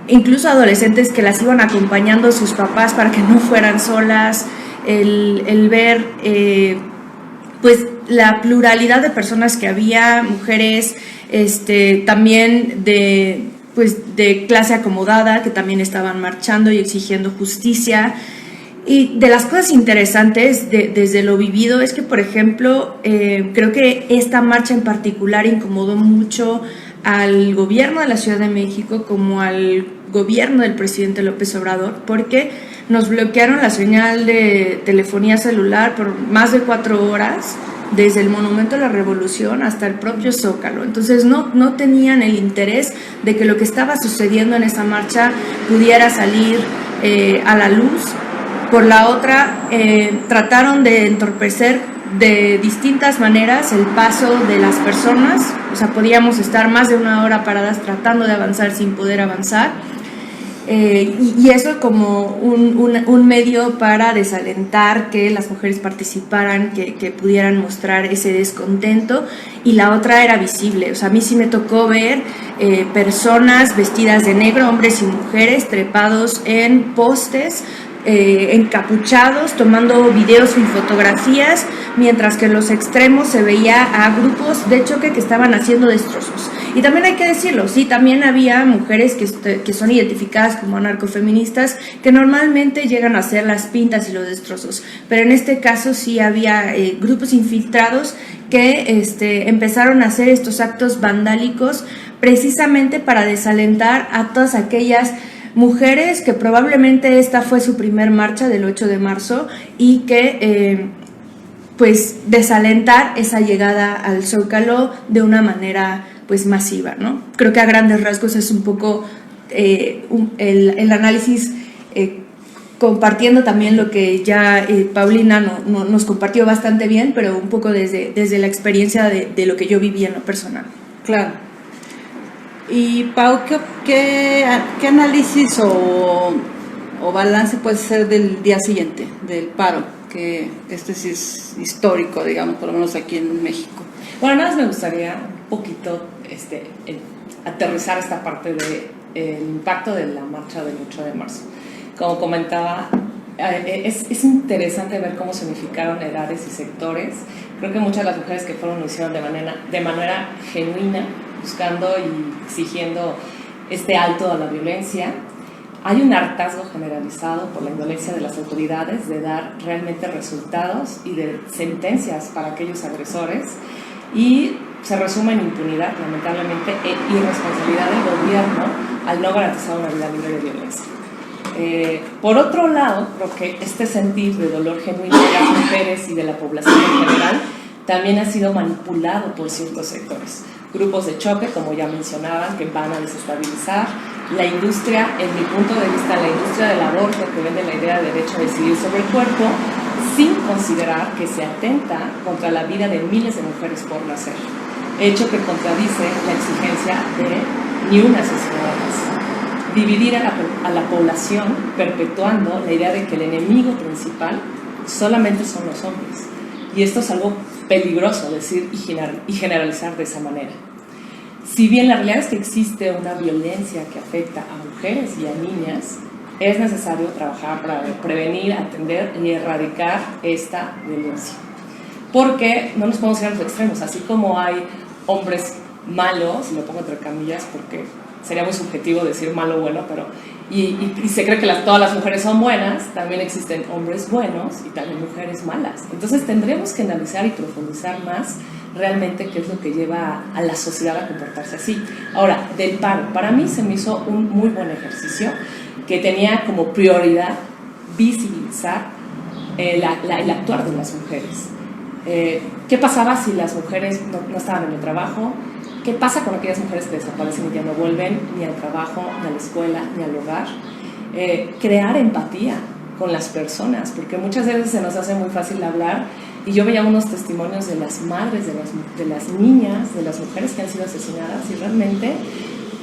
incluso adolescentes que las iban acompañando sus papás para que no fueran solas, el ver pues la pluralidad de personas que había, mujeres también de clase acomodada que también estaban marchando y exigiendo justicia. Y de las cosas interesantes desde lo vivido es que, por ejemplo, creo que esta marcha en particular incomodó mucho al gobierno de la Ciudad de México como al gobierno del presidente López Obrador, porque nos bloquearon la señal de telefonía celular por más de 4 horas, desde el Monumento a la Revolución hasta el propio Zócalo. Entonces no tenían el interés de que lo que estaba sucediendo en esa marcha pudiera salir a la luz. Por la otra, trataron de entorpecer de distintas maneras el paso de las personas. O sea, podíamos estar más de 1 hora paradas tratando de avanzar sin poder avanzar. Y eso como un medio para desalentar que las mujeres participaran, que pudieran mostrar ese descontento. Y la otra era visible. O sea, a mí sí me tocó ver personas vestidas de negro, hombres y mujeres, trepados en postes, encapuchados, tomando videos y fotografías, mientras que en los extremos se veía a grupos de choque que estaban haciendo destrozos. Y también hay que decirlo, sí, también había mujeres que son identificadas como anarcofeministas que normalmente llegan a hacer las pintas y los destrozos, pero en este caso sí había grupos infiltrados que empezaron a hacer estos actos vandálicos precisamente para desalentar a todas aquellas mujeres que probablemente esta fue su primer marcha del 8 de marzo y que pues desalentar esa llegada al Zócalo de una manera pues masiva, ¿no? Creo que a grandes rasgos es un poco el análisis, compartiendo también lo que ya Paulina nos compartió bastante bien, pero un poco desde la experiencia de lo que yo viví en lo personal. Claro. Y Pau, ¿qué análisis o balance puede ser del día siguiente, del paro? Que sí es histórico, digamos, por lo menos aquí en México. Bueno, nada más me gustaría un poquito aterrizar esta parte del impacto de la marcha del 8 de marzo. Como comentaba, es interesante ver cómo se unificaron edades y sectores. Creo que muchas de las mujeres que fueron lo hicieron de manera genuina, buscando y exigiendo alto a la violencia. Hay un hartazgo generalizado por la indolencia de las autoridades de dar realmente resultados y de sentencias para aquellos agresores, y se resume en impunidad, lamentablemente, e irresponsabilidad del gobierno al no garantizar una vida libre de violencia. Por otro lado, creo que este sentir de dolor genuino de las mujeres y de la población en general también ha sido manipulado por ciertos sectores. Grupos de choque, como ya mencionaban, que van a desestabilizar la industria, en mi punto de vista, la industria del aborto, que vende la idea de derecho a decidir sobre el cuerpo, sin considerar que se atenta contra la vida de miles de mujeres por nacer, hecho que contradice la exigencia de ni una asesinato más. Dividir a la población perpetuando la idea de que el enemigo principal solamente son los hombres. Y esto es algo peligroso decir y generalizar de esa manera. Si bien la realidad es que existe una violencia que afecta a mujeres y a niñas, es necesario trabajar para prevenir, atender y erradicar esta violencia. Porque no nos podemos ir a los extremos, así como hay hombres malos, y lo pongo entre comillas porque sería muy subjetivo decir malo o bueno, pero y se cree que todas las mujeres son buenas, también existen hombres buenos y también mujeres malas. Entonces tendremos que analizar y profundizar más realmente qué es lo que lleva a la sociedad a comportarse así. Ahora, del paro, para mí se me hizo un muy buen ejercicio que tenía como prioridad visibilizar el actuar de las mujeres. ¿Qué pasaba si las mujeres no estaban en el trabajo? ¿Qué pasa con aquellas mujeres que desaparecen y ya no vuelven ni al trabajo, ni a la escuela, ni al hogar? Crear empatía con las personas, porque muchas veces se nos hace muy fácil hablar, y yo veía unos testimonios de las madres, de las niñas, de las mujeres que han sido asesinadas, y realmente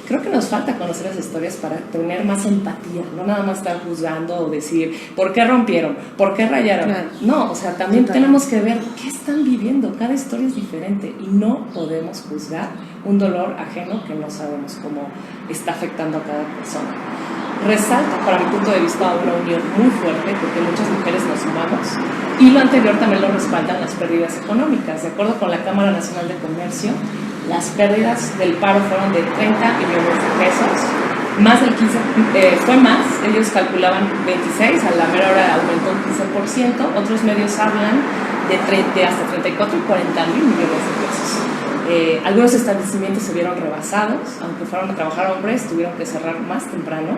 creo que nos falta conocer las historias para tener más empatía, no nada más estar juzgando o decir, ¿por qué rompieron? ¿Por qué rayaron? Claro. No, o sea, también tenemos que ver qué están viviendo, cada historia es diferente, y no podemos juzgar un dolor ajeno que no sabemos cómo está afectando a cada persona. Resalta, para mi punto de vista, una unión muy fuerte, porque muchas mujeres nos sumamos, y lo anterior también lo respaldan las pérdidas económicas. De acuerdo con la Cámara Nacional de Comercio, las pérdidas del paro fueron de 30 millones de pesos, más del 15%, fue más, ellos calculaban 26, a la mera hora aumentó un 15%, otros medios hablan de hasta 34 y 40 mil millones de pesos. Algunos establecimientos se vieron rebasados, aunque fueron a trabajar hombres, tuvieron que cerrar más temprano,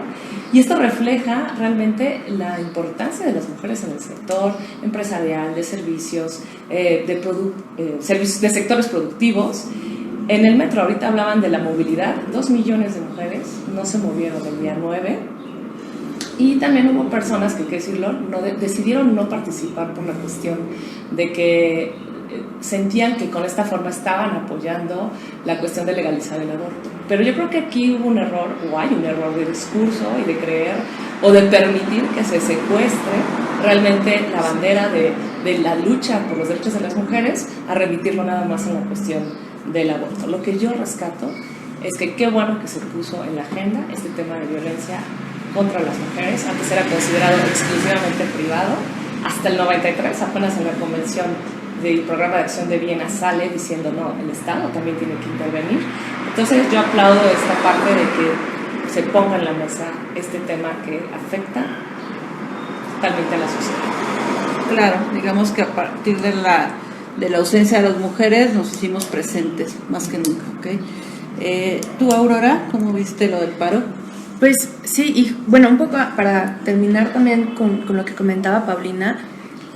y esto refleja realmente la importancia de las mujeres en el sector empresarial, de servicios, de sectores productivos. En el metro, ahorita hablaban de la movilidad, 2 millones de mujeres no se movieron el día 9, y también hubo personas que, hay que decirlo, decidieron no participar por la cuestión de que sentían que con esta forma estaban apoyando la cuestión de legalizar el aborto. Pero yo creo que aquí hubo un error, o hay un error de discurso y de creer o de permitir que se secuestre realmente la bandera de la lucha por los derechos de las mujeres, a remitirlo nada más en la cuestión del aborto. Lo que yo rescato es que qué bueno que se puso en la agenda este tema de violencia contra las mujeres. Antes era considerado exclusivamente privado, hasta el 93, apenas en la Convención del programa de acción de Viena sale diciendo no, el Estado también tiene que intervenir. Entonces yo aplaudo esta parte de que se ponga en la mesa este tema que afecta totalmente a la sociedad. Claro, digamos que a partir de la ausencia de las mujeres nos hicimos presentes más que nunca, ¿ok? ¿Tú, Aurora, cómo viste lo del paro? Pues sí, y bueno, un poco para terminar también con lo que comentaba Paulina,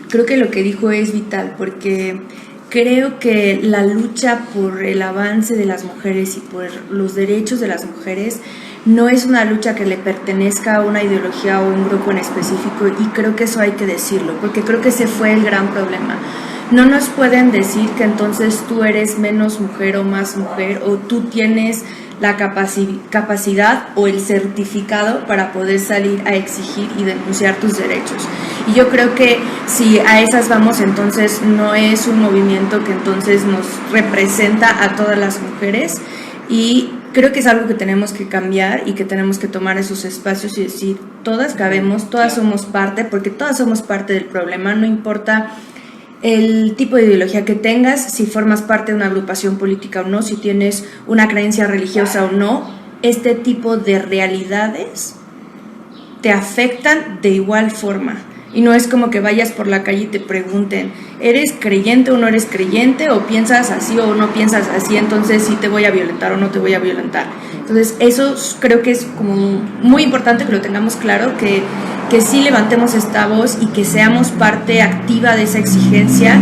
creo que lo que dijo es vital, porque creo que la lucha por el avance de las mujeres y por los derechos de las mujeres no es una lucha que le pertenezca a una ideología o un grupo en específico, y creo que eso hay que decirlo, porque creo que ese fue el gran problema. No nos pueden decir que entonces tú eres menos mujer o más mujer, o tú tienes la capacidad o el certificado para poder salir a exigir y denunciar tus derechos. Y yo creo que si a esas vamos, entonces no es un movimiento que entonces nos representa a todas las mujeres, y creo que es algo que tenemos que cambiar y que tenemos que tomar esos espacios y decir, todas cabemos, todas somos parte, porque todas somos parte del problema, no importa el tipo de ideología que tengas, si formas parte de una agrupación política o no, si tienes una creencia religiosa o no, este tipo de realidades te afectan de igual forma. Y no es como que vayas por la calle y te pregunten, ¿eres creyente o no eres creyente? ¿O piensas así o no piensas así? Entonces sí te voy a violentar o no te voy a violentar. Entonces eso creo que es como muy importante que lo tengamos claro, que sí levantemos esta voz y que seamos parte activa de esa exigencia,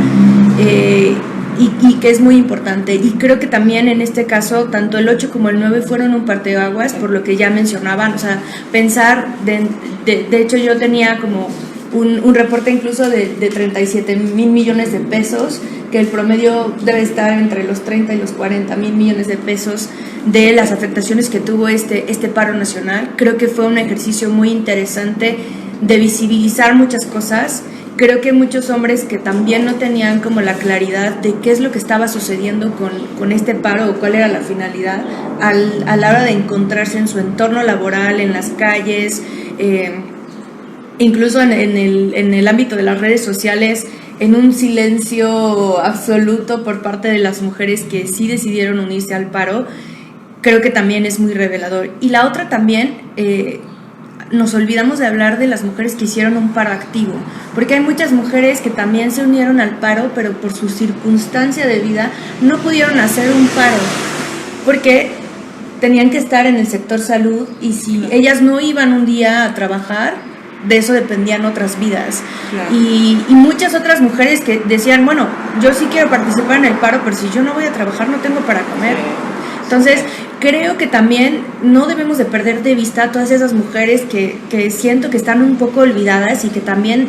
y que es muy importante. Y creo que también en este caso, tanto el 8 como el 9 fueron un parteaguas, por lo que ya mencionaban, o sea, pensar, de hecho yo tenía como un reporte incluso de 37,000 millones de pesos, que el promedio debe estar entre los 30 y los 40,000 millones de pesos de las afectaciones que tuvo este paro nacional. Creo que fue un ejercicio muy interesante de visibilizar muchas cosas. Creo que muchos hombres que también no tenían como la claridad de qué es lo que estaba sucediendo con este paro o cuál era la finalidad, a la hora de encontrarse en su entorno laboral, en las calles, incluso en el ámbito de las redes sociales, en un silencio absoluto por parte de las mujeres que sí decidieron unirse al paro, creo que también es muy revelador. Y la otra también, nos olvidamos de hablar de las mujeres que hicieron un paro activo, porque hay muchas mujeres que también se unieron al paro, pero por su circunstancia de vida no pudieron hacer un paro, porque tenían que estar en el sector salud, y si ellas no iban un día a trabajar, de eso dependían otras vidas. Claro. Y muchas otras mujeres que decían, bueno, yo sí quiero participar en el paro, pero si yo no voy a trabajar no tengo para comer. Entonces creo que también no debemos de perder de vista a todas esas mujeres que siento que están un poco olvidadas, y que también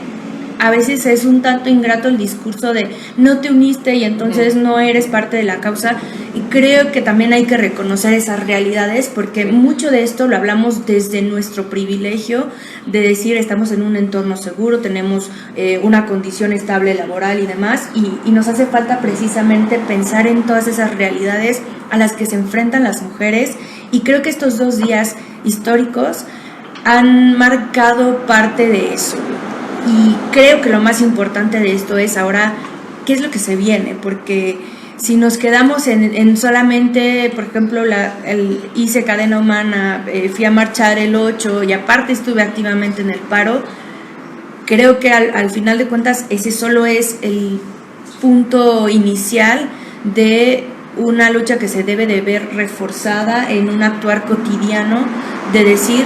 a veces es un tanto ingrato el discurso de no te uniste y entonces no eres parte de la causa. Y creo que también hay que reconocer esas realidades, porque mucho de esto lo hablamos desde nuestro privilegio de decir estamos en un entorno seguro, tenemos una condición estable laboral y demás, y nos hace falta precisamente pensar en todas esas realidades a las que se enfrentan las mujeres. Y creo que estos 2 días históricos han marcado parte de eso. Y creo que lo más importante de esto es ahora qué es lo que se viene, porque si nos quedamos en solamente, por ejemplo, hice cadena humana, fui a marchar el 8 y aparte estuve activamente en el paro, creo que al final de cuentas ese solo es el punto inicial de una lucha que se debe de ver reforzada en un actuar cotidiano, de decir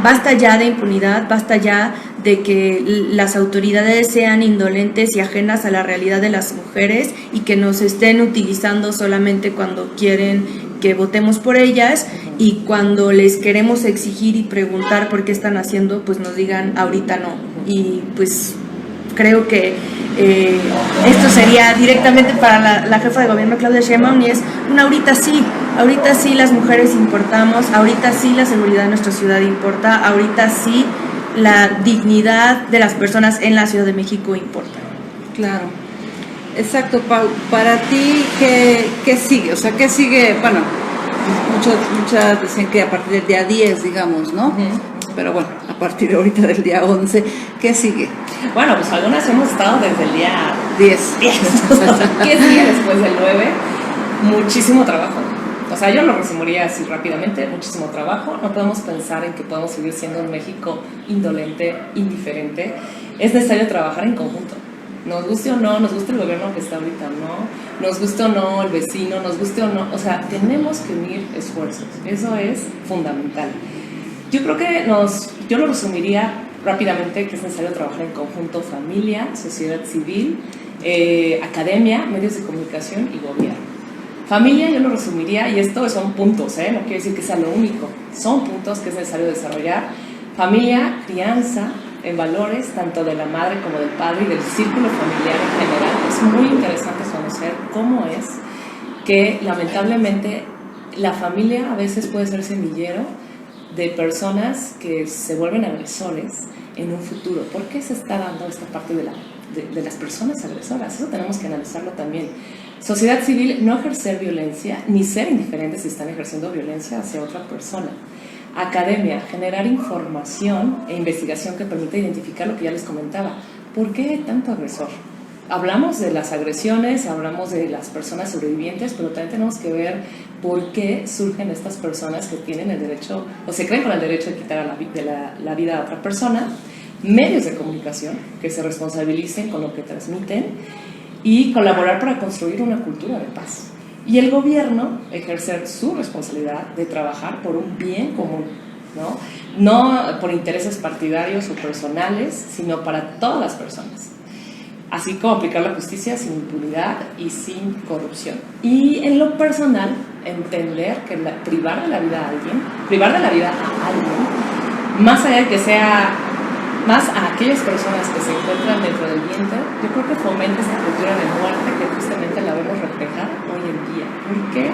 basta ya de impunidad, basta ya de que las autoridades sean indolentes y ajenas a la realidad de las mujeres, y que nos estén utilizando solamente cuando quieren que votemos por ellas, y cuando les queremos exigir y preguntar por qué están haciendo, pues nos digan ahorita no. Y pues creo que esto sería directamente para la jefa de gobierno Claudia Sheinbaum, y es ahorita sí las mujeres importamos, ahorita sí la seguridad de nuestra ciudad importa, ahorita sí la dignidad de las personas en la Ciudad de México importa. Claro, exacto, Pau. Para ti, ¿qué sigue? O sea, ¿qué sigue? Muchas dicen que a partir del día 10, digamos, ¿no? Uh-huh. pero bueno, a partir de ahorita del día 11, ¿qué sigue? Bueno, pues algunas hemos estado desde el día 10. ¿Qué sigue después del 9? Muchísimo trabajo. O sea, yo lo resumiría así rápidamente, muchísimo trabajo. No podemos pensar en que podemos seguir siendo un México indolente, indiferente. Es necesario trabajar en conjunto. Nos guste o no, nos guste el gobierno que está ahorita o no, nos guste o no el vecino, nos guste o no, o sea, tenemos que unir esfuerzos. Eso es fundamental. Yo creo que yo lo resumiría rápidamente que es necesario trabajar en conjunto: familia, sociedad civil, academia, medios de comunicación y gobierno. Familia yo lo resumiría, y esto son puntos, no quiere decir que sea lo único, son puntos que es necesario desarrollar. Familia, crianza en valores tanto de la madre como del padre y del círculo familiar en general. Es muy interesante conocer cómo es que lamentablemente la familia a veces puede ser semillero de personas que se vuelven agresores en un futuro. ¿Por qué se está dando esta parte de las personas agresoras? Eso tenemos que analizarlo también. Sociedad civil, no ejercer violencia ni ser indiferentes si están ejerciendo violencia hacia otra persona. Academia, generar información e investigación que permita identificar lo que ya les comentaba. ¿Por qué hay tanto agresor? Hablamos de las agresiones, hablamos de las personas sobrevivientes, pero también tenemos que ver por qué surgen estas personas que tienen el derecho o se creen con el derecho de quitar la vida a otra persona. Medios de comunicación que se responsabilicen con lo que transmiten y colaborar para construir una cultura de paz. Y el gobierno ejercer su responsabilidad de trabajar por un bien común, no por intereses partidarios o personales, sino para todas las personas. Así como aplicar la justicia sin impunidad y sin corrupción. Y en lo personal, entender que privar de la vida a alguien, más allá de que sea más a aquellas personas que se encuentran dentro del vientre, yo creo que fomenta esta cultura de muerte que justamente la vemos reflejar hoy en día. ¿Por qué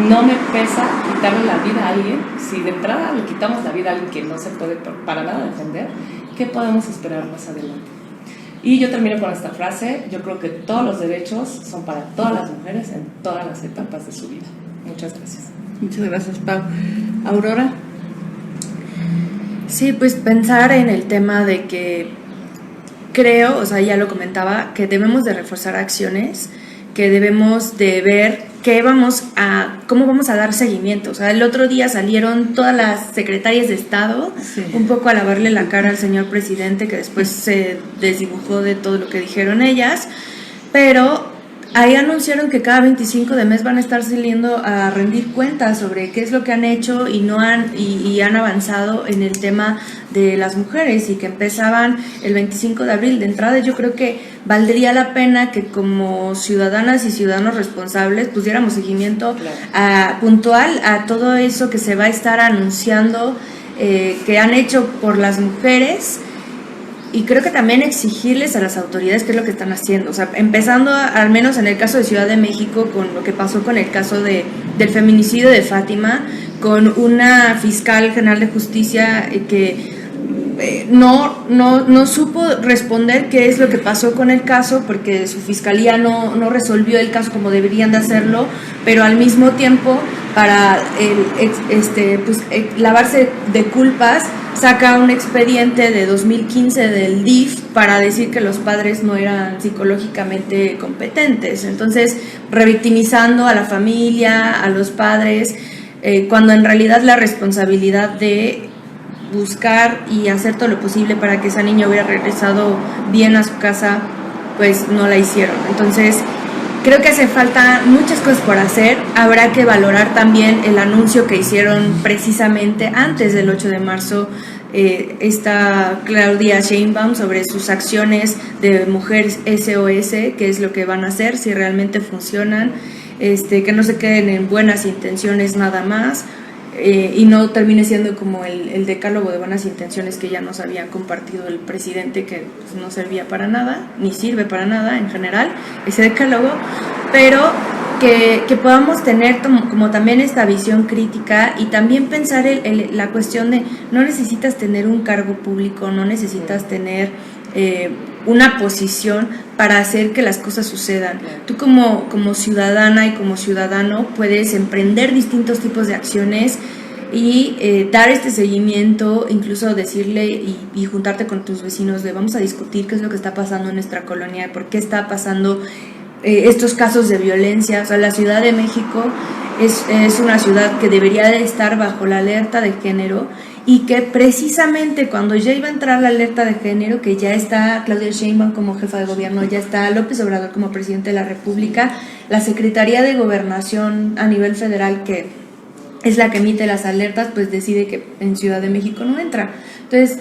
no me pesa quitarle la vida a alguien? Si de entrada le quitamos la vida a alguien que no se puede para nada defender, ¿qué podemos esperar más adelante? Y yo termino con esta frase: yo creo que todos los derechos son para todas las mujeres en todas las etapas de su vida. Muchas gracias. Muchas gracias, Pau. Aurora. Sí, pues pensar en el tema de que creo, o sea, ya lo comentaba, que debemos de reforzar acciones, que debemos de ver cómo vamos a dar seguimiento. O sea, el otro día salieron todas las secretarias de Estado, sí, un poco a lavarle la cara al señor presidente, que después se desdibujó de todo lo que dijeron ellas, pero ahí anunciaron que cada 25 de mes van a estar saliendo a rendir cuentas sobre qué es lo que han hecho y han avanzado en el tema de las mujeres, y que empezaban el 25 de abril. De entrada, yo creo que valdría la pena que como ciudadanas y ciudadanos responsables pusiéramos seguimiento puntual a todo eso que se va a estar anunciando, que han hecho por las mujeres. Y creo que también exigirles a las autoridades qué es lo que están haciendo. O sea, empezando al menos en el caso de Ciudad de México, con lo que pasó con el caso del feminicidio de Fátima, con una fiscal general de justicia que no supo responder qué es lo que pasó con el caso, porque su fiscalía no resolvió el caso como deberían de hacerlo, pero al mismo tiempo, para lavarse de culpas, saca un expediente de 2015 del DIF para decir que los padres no eran psicológicamente competentes. Entonces, revictimizando a la familia, a los padres, cuando en realidad la responsabilidad de buscar y hacer todo lo posible para que esa niña hubiera regresado bien a su casa, pues no la hicieron. Entonces, creo que hace falta muchas cosas por hacer. Habrá que valorar también el anuncio que hicieron precisamente antes del 8 de marzo esta Claudia Sheinbaum sobre sus acciones de Mujeres SOS, qué es lo que van a hacer, si realmente funcionan, que no se queden en buenas intenciones nada más, y no termine siendo como el decálogo de buenas intenciones que ya nos había compartido el presidente, que pues, no servía para nada, ni sirve para nada en general ese decálogo, pero que podamos tener como también esta visión crítica, y también pensar la cuestión de no necesitas tener un cargo público, no necesitas tener una posición para hacer que las cosas sucedan. Tú como ciudadana y como ciudadano puedes emprender distintos tipos de acciones y dar este seguimiento, incluso decirle y juntarte con tus vecinos de vamos a discutir qué es lo que está pasando en nuestra colonia, por qué está pasando estos casos de violencia. O sea, la Ciudad de México es una ciudad que debería de estar bajo la alerta de género, y que precisamente cuando ya iba a entrar la alerta de género, que ya está Claudia Sheinbaum como jefa de gobierno, ya está López Obrador como presidente de la República, la Secretaría de Gobernación a nivel federal, que es la que emite las alertas, pues decide que en Ciudad de México no entra. Entonces,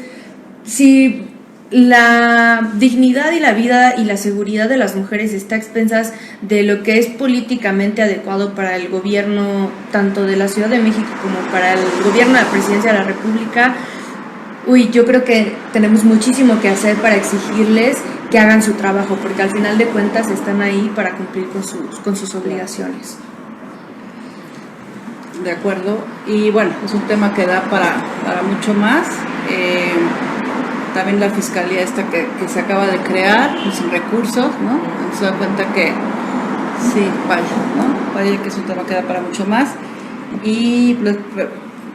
si la dignidad y la vida y la seguridad de las mujeres está a expensas de lo que es políticamente adecuado para el gobierno, tanto de la Ciudad de México como para el gobierno de la Presidencia de la República, yo creo que tenemos muchísimo que hacer para exigirles que hagan su trabajo, porque al final de cuentas están ahí para cumplir con sus obligaciones. De acuerdo. Y bueno, es un tema que da para mucho más. También la fiscalía esta que se acaba de crear, sin recursos, ¿no? Se da cuenta que sí, vaya, ¿no? Vaya que es un tema que da para mucho más. Y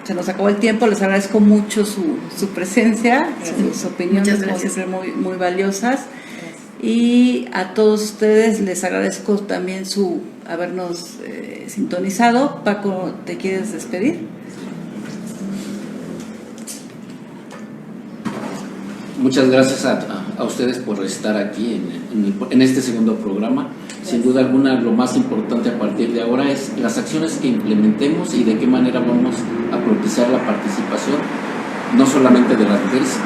se nos acabó el tiempo, les agradezco mucho su presencia, sus opiniones, como siempre muy valiosas. Y a todos ustedes les agradezco también habernos sintonizado. Paco, ¿te quieres despedir? Muchas gracias a ustedes por estar aquí en este segundo programa. Sin duda alguna, lo más importante a partir de ahora es las acciones que implementemos y de qué manera vamos a propiciar la participación, no solamente de las mujeres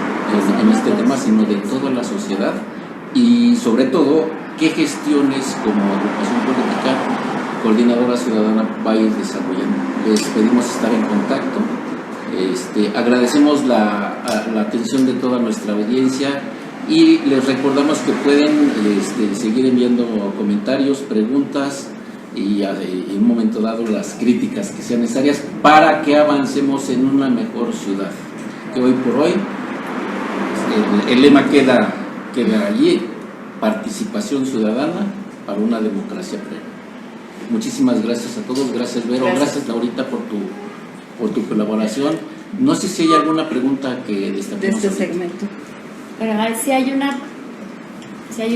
en este tema, sino de toda la sociedad, y sobre todo, qué gestiones como agrupación política, Coordinadora Ciudadana va a ir desarrollando. Les pedimos estar en contacto. Agradecemos la atención de toda nuestra audiencia y les recordamos que pueden seguir enviando comentarios, preguntas y en un momento dado las críticas que sean necesarias para que avancemos en una mejor ciudad. Que hoy por hoy el lema queda allí: participación ciudadana para una democracia plena. Muchísimas gracias a todos. Gracias, Vero. Gracias, Laurita, por tu colaboración. No sé si hay alguna pregunta que destapemos de este segmento. Pero si hay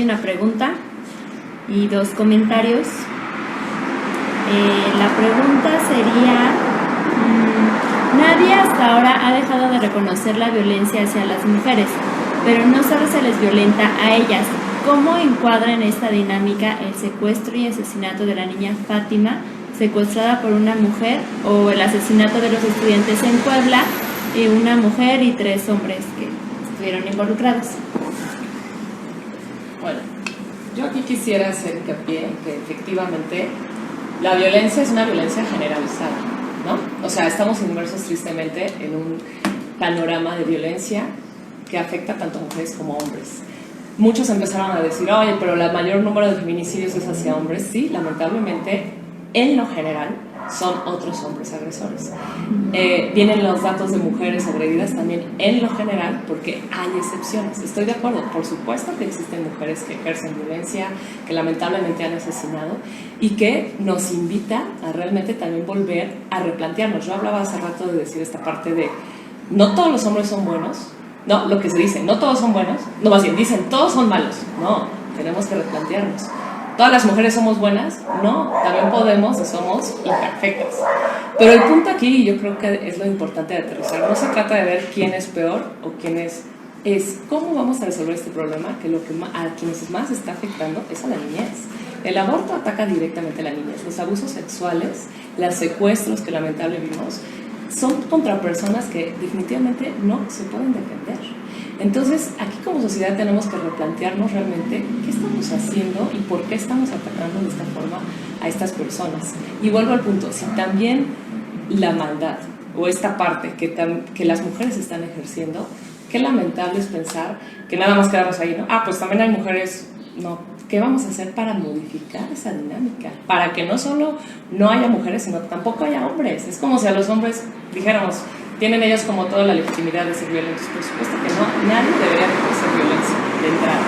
una pregunta y 2 comentarios. La pregunta sería: nadie hasta ahora ha dejado de reconocer la violencia hacia las mujeres, pero no solo se les violenta a ellas. ¿Cómo encuadra en esta dinámica el secuestro y asesinato de la niña Fátima, secuestrada por una mujer, o el asesinato de los estudiantes en Puebla, y una mujer y 3 hombres que estuvieron involucrados? Bueno, yo aquí quisiera hacer hincapié en que efectivamente la violencia es una violencia generalizada, ¿no? O sea, estamos inmersos tristemente en un panorama de violencia que afecta tanto a mujeres como a hombres. Muchos empezaron a decir, oye, pero el mayor número de feminicidios es hacia hombres. Sí, lamentablemente, en lo general, son otros hombres agresores. Vienen los datos de mujeres agredidas también en lo general, porque hay excepciones. Estoy de acuerdo, por supuesto que existen mujeres que ejercen violencia, que lamentablemente han asesinado, y que nos invita a realmente también volver a replantearnos. Yo hablaba hace rato de decir esta parte de, no todos los hombres son buenos. No, lo que se dice, no todos son buenos, no, más bien dicen, todos son malos. No, tenemos que replantearnos. ¿Todas las mujeres somos buenas? No, también podemos y somos imperfectas. Pero el punto aquí, yo creo que es lo importante de aterrizar, no se trata de ver quién es peor o quién es cómo vamos a resolver este problema, que a quienes más está afectando es a la niñez. El aborto ataca directamente a la niñez, los abusos sexuales, los secuestros que lamentablemente vimos, son contra personas que definitivamente no se pueden defender. Entonces, aquí como sociedad tenemos que replantearnos realmente qué estamos haciendo y por qué estamos atacando de esta forma a estas personas. Y vuelvo al punto, si también la maldad o esta parte que las mujeres están ejerciendo, qué lamentable es pensar que nada más quedamos ahí, ¿no? Pues también hay mujeres, no. ¿Qué vamos a hacer para modificar esa dinámica? Para que no solo no haya mujeres, sino tampoco haya hombres. Es como si a los hombres dijéramos, tienen ellos como toda la legitimidad de ser violentos. Por supuesto que no, nadie debería ejercer violencia de entrada.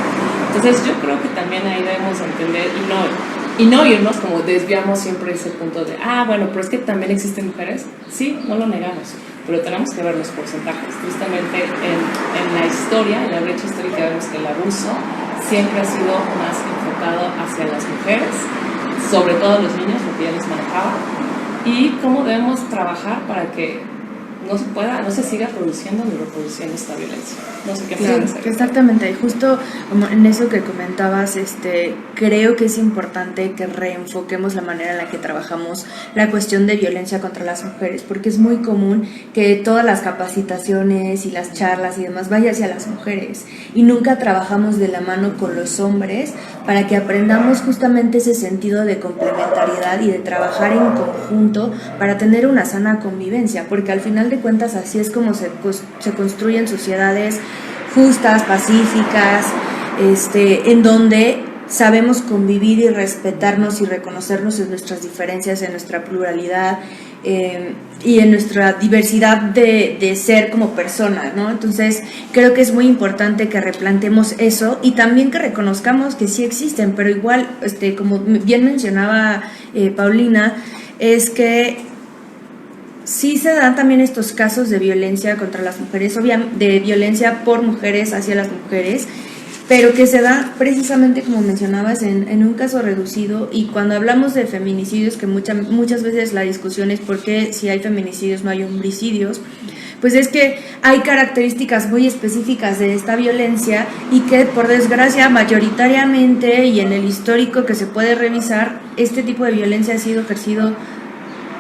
Entonces yo creo que también ahí debemos entender, y no, y no irnos como desviamos siempre ese punto de, bueno, pero es que también existen mujeres. Sí, no lo negamos, pero tenemos que ver los porcentajes. Tristemente, en la historia, en la brecha histórica, vemos que el abuso siempre ha sido más enfocado hacia las mujeres, sobre todo los niños, lo que ya les manejaba, y cómo debemos trabajar para que no se siga produciendo ni reproduciendo esta violencia. No sé qué planes hay. Exactamente, justo como en eso que comentabas, creo que es importante que reenfoquemos la manera en la que trabajamos la cuestión de violencia contra las mujeres, porque es muy común que todas las capacitaciones y las charlas y demás vaya hacia las mujeres y nunca trabajamos de la mano con los hombres para que aprendamos justamente ese sentido de complementariedad y de trabajar en conjunto para tener una sana convivencia, porque al final de cuentas así es como se construyen sociedades justas, pacíficas, en donde sabemos convivir y respetarnos y reconocernos en nuestras diferencias, en nuestra pluralidad y en nuestra diversidad de ser como personas, ¿no? Entonces creo que es muy importante que replantemos eso y también que reconozcamos que sí existen, pero igual, como bien mencionaba Paulina, es que sí se dan también estos casos de violencia contra las mujeres, de violencia por mujeres hacia las mujeres, pero que se da precisamente, como mencionabas, en un caso reducido. Y cuando hablamos de feminicidios, que muchas veces la discusión es por qué si hay feminicidios no hay homicidios, pues es que hay características muy específicas de esta violencia y que, por desgracia, mayoritariamente y en el histórico que se puede revisar, este tipo de violencia ha sido ejercido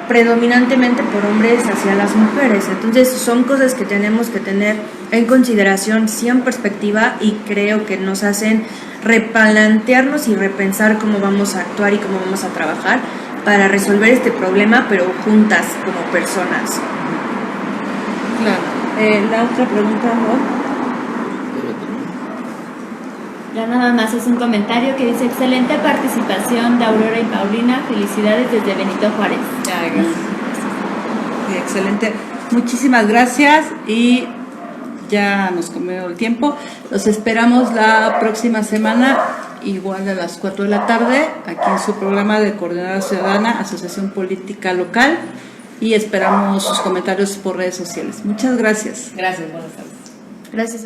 predominantemente por hombres hacia las mujeres. Entonces son cosas que tenemos que tener en consideración, sí, en perspectiva, y creo que nos hacen replantearnos y repensar cómo vamos a actuar y cómo vamos a trabajar para resolver este problema, pero juntas como personas. Claro. La otra pregunta, ¿no? Ya nada más es un comentario que dice: excelente participación de Aurora y Paulina, felicidades desde Benito Juárez. Gracias. Sí, excelente, muchísimas gracias, y ya nos comió el tiempo. Los esperamos la próxima semana, igual a las 4 de la tarde, aquí en su programa de Coordinadora Ciudadana, Asociación Política Local, y esperamos sus comentarios por redes sociales. Muchas gracias. Gracias, buenas tardes. Gracias.